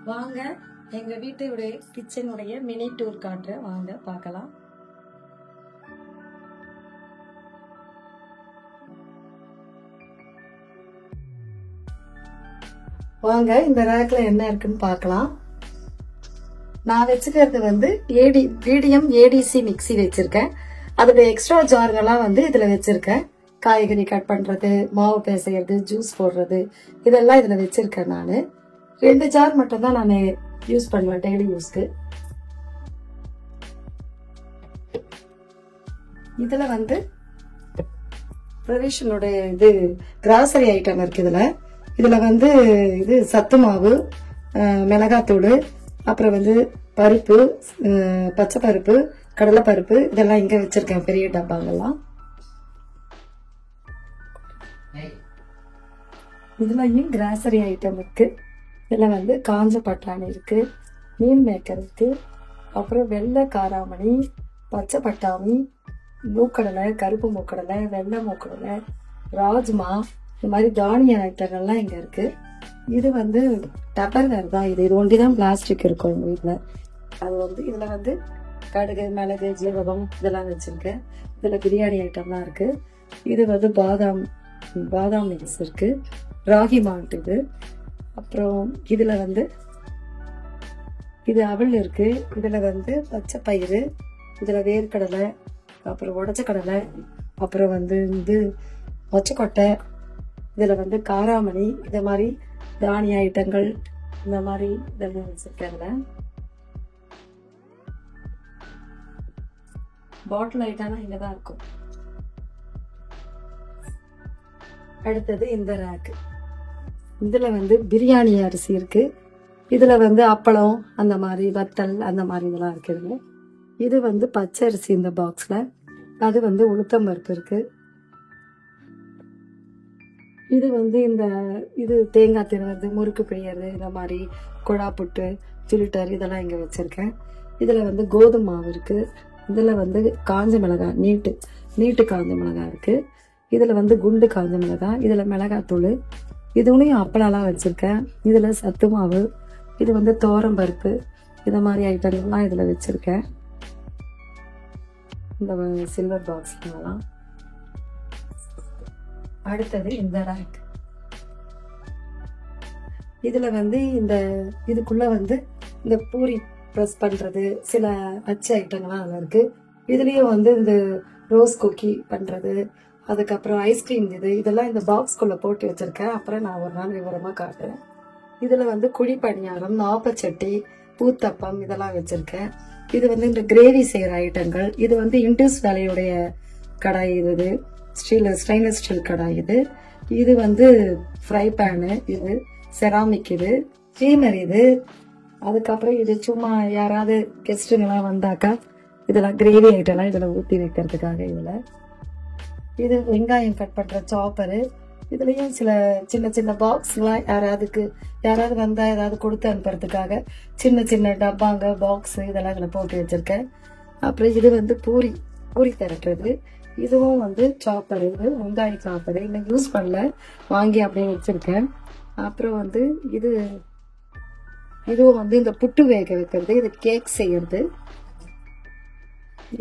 வாங்க எங்க வீட்டுடைய கிச்சனுடைய மினி டூர் காட்டுறேன். வாங்க பார்க்கலாம். வாங்க இந்த ரேக்ல என்ன இருக்குன்னு பார்க்கலாம். நான் வச்சுக்கிறது வந்து மீடியம் ஏடிசி மிக்சி வச்சிருக்கேன். அதோட எக்ஸ்ட்ரா ஜார்கள்லாம் வந்து இதுல வச்சிருக்கேன். காய்கறி கட் பண்றது, மாவு பிசைறது, ஜூஸ் போடுறது, இதெல்லாம் இதுல வச்சிருக்கேன். நான் 2 ஜார் மட்டும் தான் நான் யூஸ் பண்ணுவேன் டெய்லி யூஸ்க்கு. இதுல வந்து ப்ரொவிஷனோட இது கிராசரி ஐட்டம் இருக்கு. இதுல வந்து இது சத்து மாவு, மிளகாத்தூள், அப்புறம் வந்து பருப்பு, பச்சை பருப்பு, கடலை பருப்பு, இதெல்லாம் இங்க வச்சிருக்கேன் பெரிய டப்பாங்கெல்லாம். இதுலயும் கிராசரி ஐட்டம் இருக்கு. இதுல வந்து காஞ்ச பட்டாணி இருக்கு, மீன் மேக்கர் இருக்கு, அப்புறம் வெள்ளை காராமணி, பச்சை பட்டாணி, மூக்கடலை, கருப்பு மூக்கடலை, வெள்ளை மூக்கடலை, ராஜ்மா, இந்த மாதிரி தானிய ஐட்டங்கள்லாம் இங்க இருக்கு. இது வந்து டப்பர்வேர் தான். இது ஒண்டிதான் பிளாஸ்டிக் இருக்கும் எங்க வீட்டுல. அது வந்து இதுல வந்து கடுகு, மிளகு, ஜீரகம் இதெல்லாம் வச்சிருக்கேன். இதுல பிரியாணி ஐட்டம்லாம் இருக்கு. இது வந்து பாதாம் மிக்ஸ் இருக்கு, ராகி மால்ட் இது. அப்புறம் இதுல வந்து இது அவல் இருக்கு. இதுல வந்து பச்சை பயிறு, இதுல வேர்க்கடலை, அப்புறம் உடச்ச கடலை, அப்புறம் வந்து இது மொச்சக்கொட்டை, இதுல வந்து காராமணி, இந்த மாதிரி தானிய ஐட்டங்கள் இந்த மாதிரி இதெல்லாம் வச்சிருக்கேன். பாட்டில் ஐட்டம்லாம் இங்கதான் இருக்கும். அடுத்தது இந்த ரேக்கு. இதுல வந்து பிரியாணி அரிசி இருக்கு. இதுல வந்து அப்பளம், அந்த மாதிரி வத்தல், அந்த மாதிரி இதெல்லாம் இருக்குது. இது வந்து பச்சை அரிசி இந்த பாக்ஸ்ல. அது வந்து உளுத்தம் பருப்பு இருக்கு. இது வந்து இது தேங்காய் திருவது, முறுக்கு பிழியறது, இந்த மாதிரி குழா புட்டு, ஃபில்டர், இதெல்லாம் இங்க வச்சிருக்கேன். இதுல வந்து கோதுமை மாவு இருக்கு. இதுல வந்து காஞ்ச மிளகாய், நீட்டு காஞ்ச மிளகாய் இருக்கு. இதுல வந்து குண்டு காஞ்ச மிளகாய், இதுல மிளகாத்தூள், இதுவும் அப்பளம்லாம் வச்சிருக்கேன். இதுல சத்து மாவு, இது வந்து தோரம் பருப்பு, இந்த மாதிரி ஐட்டங்கள்லாம் இதுல வச்சிருக்கேன். இந்த சில்வர் பாக்ஸ்லாம். அடுத்தது இந்த ரேக். இதுல வந்து இதுக்குள்ள வந்து இந்த பூரி ப்ரெஸ் பண்றது, சில அச்சு ஐட்டங்கள்லாம் அதுல இருக்கு. இதுலயும் வந்து இந்த ரோஸ் குக்கி பண்றது, அதுக்கப்புறம் ஐஸ்கிரீம், இதெல்லாம் இந்த பாக்ஸ்குள்ள போட்டு வச்சிருக்கேன். அப்புறம் நான் ஒரு நாள் விவரமா காட்டுறேன். இதுல வந்து குழி பணியாரம், நாப்பச்சட்டி, பூத்தப்பம், இதெல்லாம் வச்சிருக்கேன். இது வந்து இந்த கிரேவி செய்யற ஐட்டங்கள். இது வந்து இண்டஸ் வேலையுடைய கடாய். இது ஸ்டெயின்லெஸ் ஸ்டீல் கடாய். இது வந்து ஃப்ரை பேனு, இது செராமிக், இது ஸ்டீமர். இது அதுக்கப்புறம் இது சும்மா யாராவது கெஸ்ட்டுங்கெல்லாம் வந்தாக்கா இதெல்லாம் கிரேவி ஐட்டம்லாம் இதுல ஊற்றி வைக்கிறதுக்காக. இது வெங்காயம் கட் பண்ற சாப்பரு. இதுலயும் சில சின்ன சின்ன பாக்ஸ்லாம் யாராவது வந்தா ஏதாவது கொடுத்து அனுப்புறதுக்காக சின்ன சின்ன டப்பாங்க, பாக்ஸ், இதெல்லாம் இதுல போட்டு வச்சிருக்கேன். அப்புறம் இது வந்து பூரி திரட்டுறது. இதுவும் வந்து சாப்பரு, இது வெங்காய சாப்பரு. இன்னும் யூஸ் பண்ணல, வாங்கி அப்படியே வச்சிருக்கேன். அப்புறம் வந்து இதுவும் வந்து இந்த புட்டு வேக வைக்கிறது, இது கேக் செய்யறது.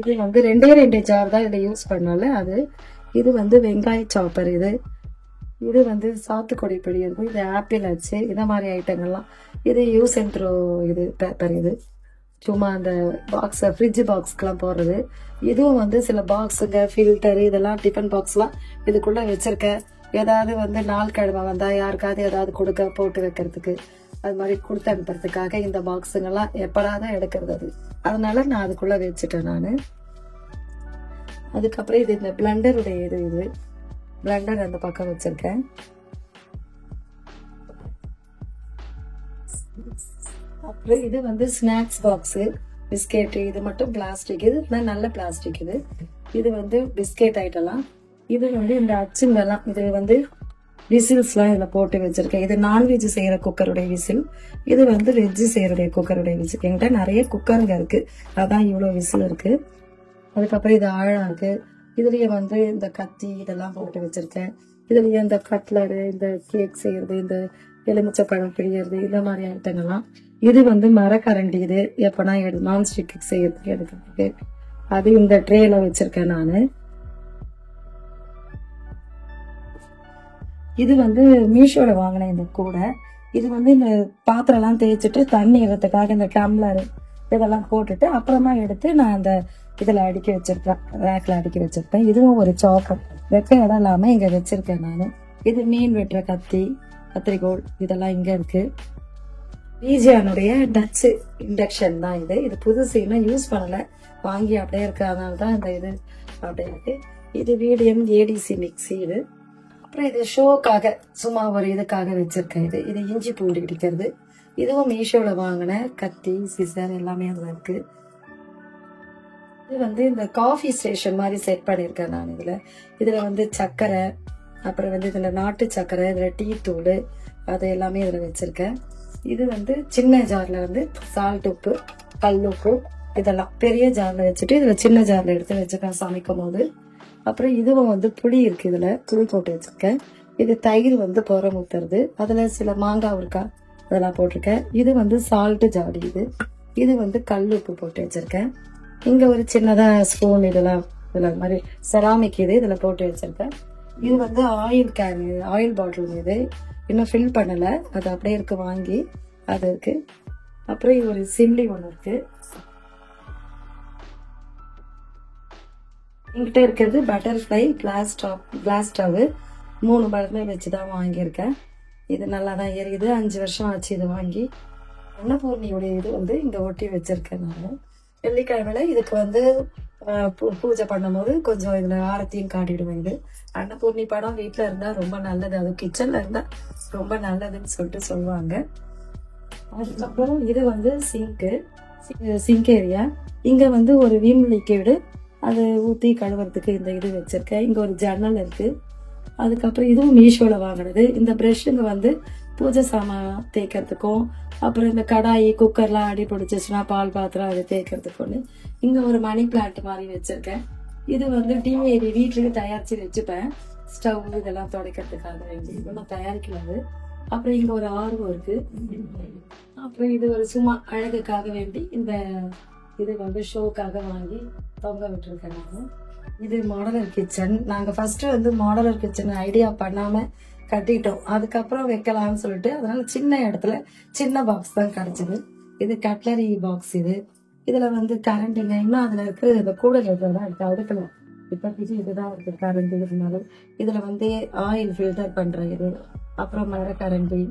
இது வந்து 2 ஜார் தான் இதை யூஸ் பண்ணல. இது வந்து வெங்காய சாப்பர். இது வந்து சாத்துக்குடி பிடிக்கிறது, இது ஆப்பிள் அச்சு, இந்த மாதிரி ஐட்டங்கள்லாம். இது யூஸ் அண்ட் த்ரோ பேப்பர். இது சும்மா அந்த பாக்ஸ், ஃப்ரிட்ஜ் பாக்ஸ்க்கெல்லாம் போடுறது. இதுவும் வந்து சில பாக்ஸுங்க, ஃபில்டர், இதெல்லாம் டிஃபன் பாக்ஸ்லாம் இதுக்குள்ள வச்சிருக்கேன். ஏதாவது வந்து நாள் கிழமை வந்தா யாருக்காவது ஏதாவது போட்டு வைக்கிறதுக்கு, அது மாதிரி கொடுத்து அனுப்புறதுக்காக இந்த பாக்ஸுங்கெல்லாம் எப்படாதான் எடுக்கிறது. அதனால நான் அதுக்குள்ள வச்சுட்டேன் நானு. அதுக்கப்புறம் இது இந்த பிளண்டருடைய இது பிளண்டர் அந்த பக்கம் வச்சிருக்கேன். அப்புறம் இது வந்து ஸ்நாக்ஸ் பாக்ஸ், பிஸ்கெட். இது மட்டும் பிளாஸ்டிக். இது நல்ல பிளாஸ்டிக். இது வந்து பிஸ்கெட் ஐட்டம்லாம். இது வந்து இந்த அச்சுங்கெல்லாம், இது வந்து விசில்ஸ்லாம் இதுல போட்டு வச்சிருக்கேன். இது நான்வெஜ் செய்யற குக்கருடைய விசில். இது வந்து வெஜ் செய்யறடைய குக்கருடைய விசில். என்கிட்ட நிறைய குக்கருங்க இருக்கு, அதான் இவ்வளவு விசில் இருக்கு. அதுக்கப்புறம் இது ஆழம் இருக்கு. இதுலயே வந்து இந்த கத்தி, இதெல்லாம் போட்டு வச்சிருக்கேன். இதுலயே இந்த கட்லரு, இந்த கேக் செய்யறது, இந்த எலுமிச்சை பழம் பிழியறது, இந்த மாதிரி ஐட்டங்கள்லாம். இது வந்து மரக்கரண்டி. இது எப்பனா நான்ஸ்டிக் செய்யறதுக்கு எடுக்கிறதுக்கு. அது இந்த ட்ரேல வச்சிருக்கேன் நானு. இது வந்து மீஷோல வாங்கினேன் இந்த கூடை. இது வந்து இந்த பாத்திரம் எல்லாம் தேய்ச்சிட்டு தண்ணி எடுறதுக்காக இந்த டம்ளர் இதெல்லாம் போட்டுட்டு அப்புறமா எடுத்து நான் அந்த இதுல அடுக்கி வச்சிருக்கேன், ரேக்ல அடுக்கி வச்சிருக்கேன். இதுவும் ஒரு சாப்பர், வைக்க இடம் இல்லாம இங்க வச்சிருக்கேன் நானு. இது மீன் வெட்டுற கத்தி, கத்திரிக்கோள் இதெல்லாம் இங்க இருக்கு. பிஜியானுடைய டச் இண்டக்ஷன் தான் இது. இது புதுசு, இன்னும் யூஸ் பண்ணல, வாங்கி அப்படியே இருக்கு, அதனால தான் இந்த இது அப்படியே இருக்கு. இது வீடியம் ஏடிசி மிக்சி. இது அப்புறம் இது ஷோக்காக சும்மா ஒரு இதுக்காக வச்சிருக்கேன். இது இஞ்சி பூண்டு இடிக்கிறது. இதுவும் மீஷோல வாங்கின கத்தி, சிசர் எல்லாமே அதுல இருக்கு. இது வந்து இந்த காஃபி ஸ்டேஷன் மாதிரி செட் பண்ணிருக்கேன் நான். இதுல வந்து சர்க்கரை, அப்புறம் வந்து இதுல நாட்டு சர்க்கரை, இதுல டீ தூள், அது எல்லாமே இதுல வச்சிருக்கேன். இது வந்து சின்ன ஜார்ல வந்து சால்ட் உப்பு, கல் உப்பு இதெல்லாம் பெரிய ஜார்ல வச்சுட்டு இதுல சின்ன ஜார்ல எடுத்து வச்சிருக்கேன் சமைக்கும் போது. அப்புறம் இதுவும் வந்து புளி இருக்கு, இதுல புளி போட்டு வச்சிருக்கேன். இது தயிர் வந்து புறம் ஊத்துறது, அதுல சில மாங்காய் இருக்கா அதெல்லாம் போட்டிருக்கேன். இது வந்து சால்ட் ஜாடி. இது வந்து கல் உப்பு போட்டு வச்சிருக்கேன். இங்க ஒரு சின்னதா ஸ்பூன் இதெல்லாம் மாதிரி செராமிக் இதுல போட்டு வச்சிருக்கேன். இது வந்து ஆயில் கேன், ஆயில் பாட்டில். இது இன்னும் ஃபில் பண்ணல, அது அப்படியே இருக்கு, வாங்கி அது இருக்கு. அப்புறம் இது ஒரு சிம்லி ஒண்ணு இருக்கு. என்கிட்ட இருக்கிறது பட்டர்ஃப்ளை கிளாஸ் ஸ்டவ். 3 பர்னர் வச்சுதான் வாங்கியிருக்கேன். இது நல்லா தான் எரியுது, 5 வருஷம் ஆச்சு இது வாங்கி. அன்னபூர்ணியோட இது வந்து இங்க ஒட்டி வச்சிருக்கேன் நான். வெள்ளிக்கிழமையில இதுக்கு வந்து பூஜை பண்ணும் போது கொஞ்சம் இதுல ஆரத்தியும் காட்டிடுவேன். இது அன்னபூர்ணி படம் வீட்டுல இருந்தா ரொம்ப நல்லது, அது கிச்சன்ல இருந்தா ரொம்ப நல்லதுன்னு சொல்லிட்டு சொல்லுவாங்க. அதுக்கப்புறம் இது வந்து சிங்க் ஏரியா. இங்க வந்து ஒரு விம் லிக்விடு, அது ஊத்தி கழுவுறதுக்கு இந்த இது வச்சிருக்கேன். இங்க ஒரு ஜன்னல் இருக்கு. அதுக்கப்புறம் இதுவும் மீஷோல வாங்கினது. இந்த பிரஷ்ங்க வந்து பூஜை சாமான் தேய்க்கிறதுக்கும், அப்புறம் இந்த கடாயி குக்கர்லாம் அடி பிடிச்சிச்சுன்னா பால் பாத்திரம் அது தேய்க்கிறதுக்கு. இங்க ஒரு மணி பிளான்ட் மாதிரி வச்சிருக்கேன். இது வந்து டிஏடி வீட்லயே தயாரிச்சு வச்சுப்பேன், ஸ்டவ் இதெல்லாம் துடைக்கிறதுக்காக வேண்டி. இன்னும் தயாரிக்கிறது. அப்புறம் இங்க ஒரு ஆர்வம் இருக்கு. அப்புறம் இது ஒரு சும்மா அழகுக்காக வேண்டி இந்த இது வந்து ஷோக்காக வாங்கி தொங்க விட்டுருக்கேன் நான். இது மாடலர் கிச்சன். நாங்க ஃபர்ஸ்ட் வந்து மாடலர் கிச்சன் ஐடியா பண்ணாம கட்டிட்டோம், அதுக்கப்புறம் வைக்கலாம்னு சொல்லிட்டு. அதனால சின்ன இடத்துல சின்ன பாக்ஸ் தான் கிடைச்சது. இது கட்லரி பாக்ஸ். இதுல வந்து கரண்டிங்க இன்னும் அதுல இருக்கு, இந்த கூடல் இருக்கிறதா இருக்கு, அடுக்கலாம் இப்போதைக்கு இதுதான் இருக்கு கரண்டி. இருந்தாலும் இதுல வந்து ஆயில் ஃபில்டர் பண்ற இது, அப்புறம் மர கரண்டி,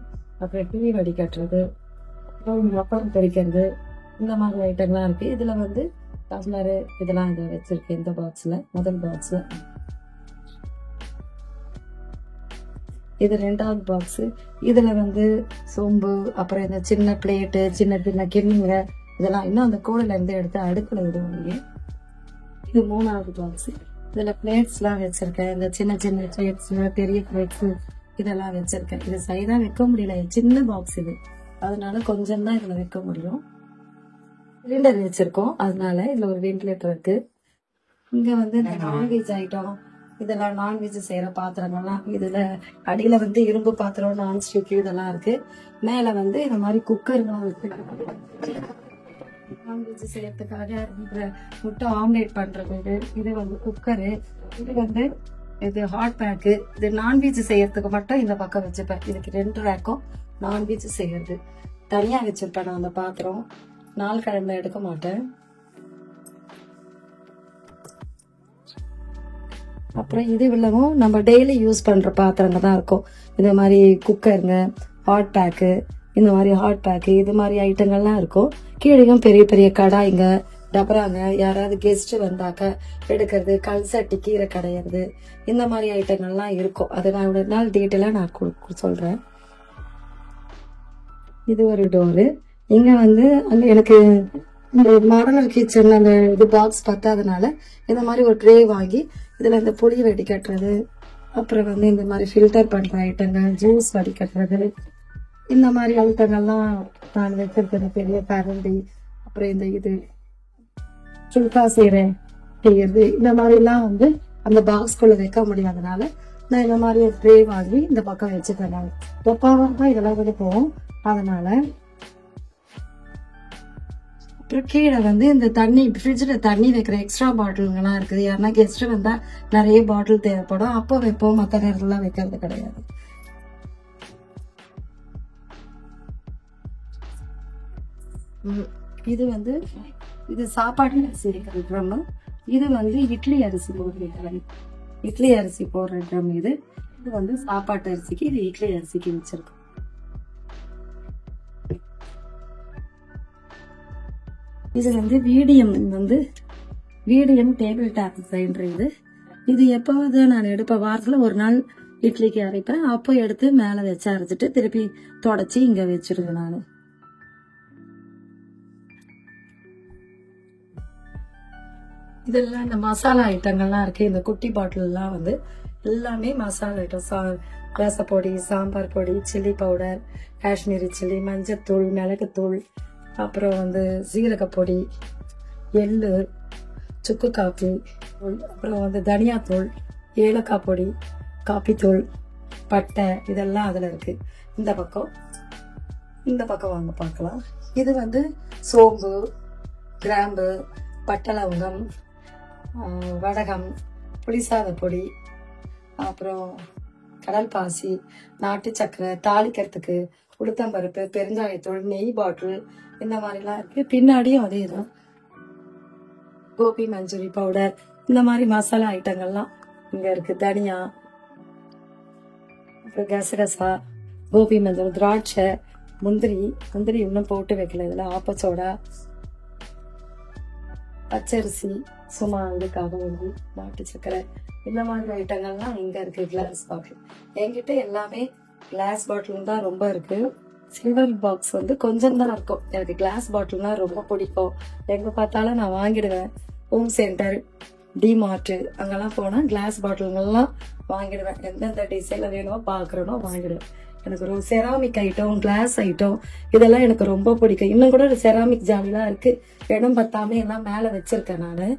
அப்புறம் டீ வடிகட்டுறது, அப்புறம் அப்பளம் தெரிக்கிறது, இந்த மாதிரி ஐட்டம்லாம் இருக்கு. இதுல வந்து டம்ளரு இதெல்லாம் இதை வச்சிருக்கேன் இந்த பாக்ஸ்ல, முதல் பாக்ஸ்ல. இது 2வது பாக்ஸ். இதுல வந்து சோம்பு, அப்புறம் இந்த சின்ன பிளேட்டு, சின்ன சின்ன கிண்ணிங்க இதெல்லாம் இன்னும் அந்த கூடையில இருந்து எடுத்து அடுக்கல விடுவாங்க. இது 3வது பாக்ஸ். இதுல பிளேட்ஸ் எல்லாம் வச்சிருக்கேன். இந்த சின்ன சின்ன பிளேட்ஸ், பெரிய பிளேட்ஸ் இதெல்லாம் வச்சிருக்கேன். இது சைடா வைக்க முடியல, சின்ன பாக்ஸ் இது, அதனால கொஞ்சம் தான் இதுல வைக்க முடியும். சிலிண்டர் வச்சிருக்கோம், அதனால இதுல ஒரு வென்டிலேட்டர் இருக்கு. இங்க வந்து இந்த நான்வெஜ் ஐட்டம், இதெல்லாம் நான்வெஜ் செய்யற பாத்திரங்கள்லாம். இதுல அடியில வந்து இரும்பு பாத்திரம், நான்ஸ்டிக் இதெல்லாம் இருக்கு. மேல வந்து இந்த மாதிரி குக்கர்லாம் இருக்கு, நான்வெஜ் செய்யறதுக்காக. முட்டை ஆம்லேட் பண்றது. இது வந்து குக்கரு. இது வந்து இது ஹாட் பேக்கு. இது நான்வெஜ் செய்யறதுக்கு மட்டும் இந்த பக்கம் வச்சுப்பேன். இதுக்கு 2 ரேக்கும் நான்வெஜ் செய்யறது தனியா வச்சிருப்பேன் நான். அந்த பாத்திரம் நாள் கிழமை எடுக்க மாட்டேன். அப்புறம் இது உள்ளவும் நம்ம டெய்லி யூஸ் பண்ற பாத்திரங்க தான் இருக்கும். இந்த மாதிரி குக்கருங்க, ஹாட் பேக்கு, இந்த மாதிரி ஹாட் பேக்கு இது மாதிரி ஐட்டங்கள்லாம் இருக்கும். கீழேயும் பெரிய பெரிய கடாய்ங்க, டபராங்க, யாராவது கெஸ்ட் வந்தாக்க எடுக்கிறது, கல் சட்டி கீரை கடையிறது, இந்த மாதிரி ஐட்டங்கள்லாம் இருக்கும். அது நான் ஒரு நாள் டீட்டெயிலா நான் சொல்றேன். இது ஒரு டோரு. இங்க வந்து அங்க எனக்கு இந்த மாடலர் கிச்சன் அந்த இது பாக்ஸ் பத்தாதனால இந்த மாதிரி ஒரு ட்ரே வாங்கி இதுல இந்த புளி வடிகட்டுறது, அப்புறம் வந்து இந்த மாதிரி ஃபில்டர் பண்ற ஐட்டங்கள், ஜூஸ் வடிகட்டுறது, இந்த மாதிரி ஐட்டங்கள்லாம் நான் வச்சிருக்கிறது. பெரிய கரண்டி, அப்புறம் இந்த இது சுல்கா செய்யறது, இந்த மாதிரி எல்லாம் வந்து அந்த பாக்ஸ்குள்ள வைக்க முடியாதனால நான் இந்த மாதிரி ஒரு ட்ரே வாங்கி இந்த பக்கம் வச்சுக்கிறேன். எப்பவும் தான் இதெல்லாம் வந்து போகும், அதனால அப்புறம் கீழே வந்து இந்த தண்ணி ஃப்ரிட்ஜில் தண்ணி வைக்கிற எக்ஸ்ட்ரா பாட்டிலுங்கெல்லாம் இருக்குது. யாருன்னா கெஸ்ட் வந்தா நிறைய பாட்டில் தேவைப்படும், அப்போ வைப்போம், மற்ற நேரத்துலாம் வைக்கிறது கிடையாது. இது வந்து இது சாப்பாடு அரிசி இருக்கிற ட்ரம். இது வந்து இட்லி அரிசி போடுற ட்ரம். இட்லி அரிசி போடுற ட்ரம் இது. இது வந்து சாப்பாட்டு அரிசிக்கு, இது இட்லி அரிசிக்கு வச்சிருக்கோம். இது வந்து வீடியம் டேபிள் டாப் கிரைண்டர். இது எப்போது நான் எடுப்பேன், வாரத்தில் ஒரு நாள் இட்லிக்கு அரைப்பேன், அப்போ எடுத்து மேலே வச்சு அரைச்சிட்டு திருப்பி தொடச்சி இங்கே வச்சிருவேன் நான். இதெல்லாம் இந்த மசாலா ஐட்டங்கள்லாம் இருக்கு. இந்த குட்டி பாட்டில்லாம் வந்து எல்லாமே மசாலா ஐட்டம். ரசப்பொடி, சாம்பார் பொடி, சில்லி பவுடர், காஷ்மீரி சில்லி, மஞ்சத்தூள், மிளகுத்தூள், அப்புறம் வந்து சீரகப்பொடி, எள்ளு, சுக்கு காப்பி, அப்புறம் வந்து தனியாத்தூள், ஏலக்காய் பொடி, காப்பித்தூள், பட்டை, இதெல்லாம் அதில் இருக்கு. இந்த பக்கம் வாங்க பார்க்கலாம். இது வந்து சோம்பு, கிராம்பு, பட்டை லவங்கம், வடகம், புளிசாத பொடி, அப்புறம் கடல் பாசி, நாட்டு சக்கரை, தாளிக்கிறதுக்கு உளுத்தம்பருப்பு, பெருங்காயத்தூள், நெய் பாட்டில், இந்த மாதிரிலாம் இருக்கு. பின்னாடியும் அதே தான் கோபி மஞ்சூரி பவுடர், இந்த மாதிரி மசாலா ஐட்டங்கள்லாம் இங்க இருக்கு. தனியா, அப்புறம் கசகசா, கோபி மஞ்சள், திராட்சை, முந்திரி இன்னும் போட்டு வைக்கல இதுல, ஆப்பச்சோடா, பச்சரிசி, சும்மா அதுக்காக வந்து நாட்டு சக்கரை, இந்த மாதிரி ஐட்டங்கள்லாம் இங்க இருக்கு. கிளாஸ் பாட்டில் என்கிட்ட எல்லாமே கிளாஸ் பாட்டில் தான் ரொம்ப இருக்கு. சில்வர் பாக்ஸ் வந்து கொஞ்சம் தான் இருக்கும். எனக்கு கிளாஸ் பாட்டில்னா ரொம்ப பிடிக்கும். எங்க பார்த்தாலும் நான் வாங்கிடுவேன். ஹோம் சென்டர், டிமார்ட் அங்கெல்லாம் போனா கிளாஸ் பாட்டில்கள்லாம் வாங்கிடுவேன். எந்தெந்த டிசைன்ல வேணுமோ பாக்குறனோ வாங்கிடுவேன். எனக்கு ஒரு செராமிக் ஐட்டம், கிளாஸ் ஐட்டம் இதெல்லாம் எனக்கு ரொம்ப பிடிக்கும். இன்னும் கூட ஒரு செராமிக் ஜாடிலாம் இருக்கு. இடம் பத்தாம எல்லாம் மேல வச்சிருக்கேன் நானு.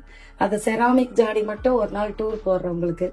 அந்த செராமிக் ஜாடி மட்டும் ஒரு நாள் டூர் போடுறேன் உங்களுக்கு.